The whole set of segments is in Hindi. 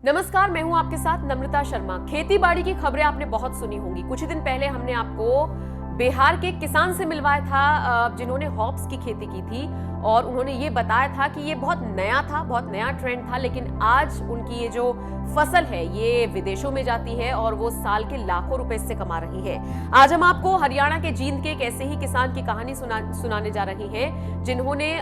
नमस्कार, मैं हूं आपके साथ नम्रता शर्मा। खेती बाड़ी की खबरें आपने बहुत सुनी होंगी। कुछ ही दिन पहले हमने आपको बिहार के किसान से मिलवाया था जिन्होंने हॉप्स की खेती की थी और उन्होंने ये बताया था कि ये बहुत नया ट्रेंड था, लेकिन आज उनकी ये जो फसल है ये विदेशों में जाती है और वो साल के लाखों रुपए इससे कमा रही है। आज हम आपको हरियाणा के जींद के एक ऐसे ही किसान की कहानी सुनाने जा रही हैं जिन्होंने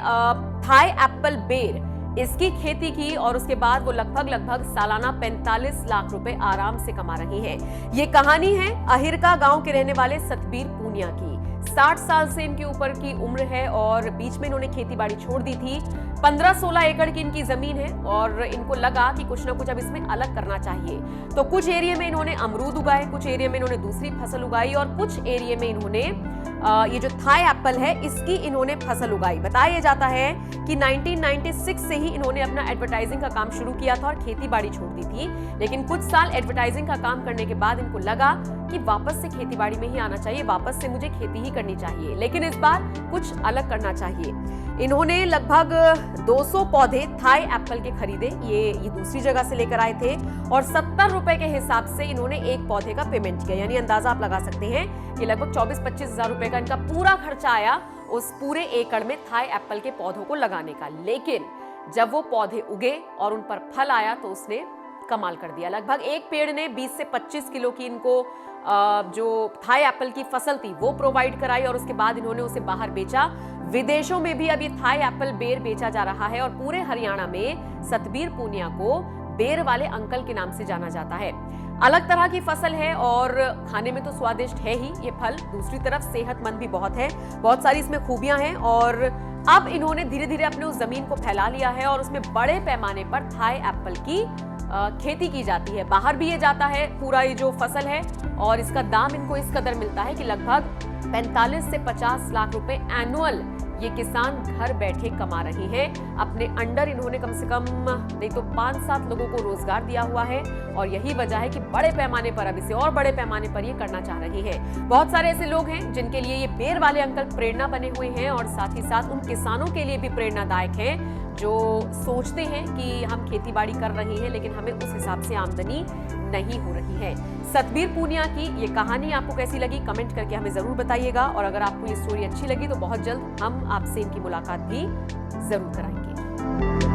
थाई एप्पल बेर इसकी खेती की और उसके बाद वो लगभग सालाना 45 लाख रुपए आराम से कमा रही है। ये कहानी है अहिरका गांव के रहने वाले सतबीर पूनिया की। 60 साल से इनके ऊपर की उम्र है और बीच में इन्होंने खेती बाड़ी छोड़ दी थी। 15-16 एकड़ की इनकी जमीन है और इनको लगा कि कुछ ना कुछ अब इसमें अलग करना चाहिए। तो कुछ एरिया में इन्होंने अमरूद उगाए, कुछ एरिया में इन्होंने दूसरी फसल उगाई और कुछ एरिया में इन्होंने ये जो थाई एप्पल है इसकी इन्होंने फसल उगाई। बताया जाता है कि 1996 से ही इन्होंने अपना एडवर्टाइजिंग का काम शुरू किया था और खेती बाड़ी छोड़ दी थी, लेकिन कुछ साल एडवर्टाइजिंग का काम करने के बाद इनको लगा कि वापस से खेती बाड़ी में ही आना चाहिए, वापस से मुझे खेती ही करनी चाहिए, लेकिन इस बार कुछ अलग करना चाहिए। इन्होंने लगभग 200 पौधे थाई एप्पल के खरीदे, ये दूसरी जगह से लेकर आए थे और 70 रुपए के हिसाब से इन्होंने एक पौधे का पेमेंट किया। यानी अंदाजा आप लगा सकते हैं कि लगभग 24-25 हजार रुपए का इनका पूरा खर्चा आया उस पूरे एकड़ में थाई एप्पल के पौधों को लगाने का। लेकिन जब वो पौधे उगे और उन पर फल आया तो उसने कमाल कर दिया। लगभग एक पेड़ ने 20 से 25 किलो की इनको जो थाई एप्पल की फसल थी वो प्रोवाइड कराई और उसके बाद इन्होंने उसे बाहर बेचा। विदेशों में भी अब ये थाई एप्पल बेर बेचा जा रहा है और पूरे हरियाणा में सतबीर पूनिया को बेर वाले अंकल के नाम से जाना जाता है। अलग तरह की फसल है और खाने में तो स्वादिष्ट है ही ये फल, दूसरी तरफ सेहतमंद भी बहुत है, बहुत सारी इसमें खूबियां हैं और अब इन्होंने धीरे धीरे अपने उस जमीन को फैला लिया है और उसमें बड़े पैमाने पर थाई एप्पल की खेती की जाती है। बाहर भी ये जाता है पूरा ये जो फसल है और इसका दाम इनको इस कदर मिलता है कि लगभग 45 से 50 लाख रुपए एनुअल ये किसान घर बैठे कमा रहे हैं। अपने अंडर इन्होंने कम से कम नहीं तो 5-7 लोगों को रोजगार दिया हुआ है और यही वजह है कि बड़े पैमाने पर अब इसे और बड़े पैमाने पर ये करना चाह रहे हैं। बहुत सारे ऐसे लोग हैं जिनके लिए ये बेर वाले अंकल प्रेरणा बने हुए हैं और साथ ही साथ उन किसानों के लिए भी प्रेरणादायक हैं जो सोचते हैं कि हम खेती बाड़ी कर रहे हैं लेकिन हमें उस हिसाब से आमदनी नहीं हो रही है। सतबीर पूनिया की ये कहानी आपको कैसी लगी कमेंट करके हमें जरूर बताइएगा और अगर आपको ये स्टोरी अच्छी लगी तो बहुत जल्द हम आपसे इनकी मुलाकात भी जरूर कराएंगे।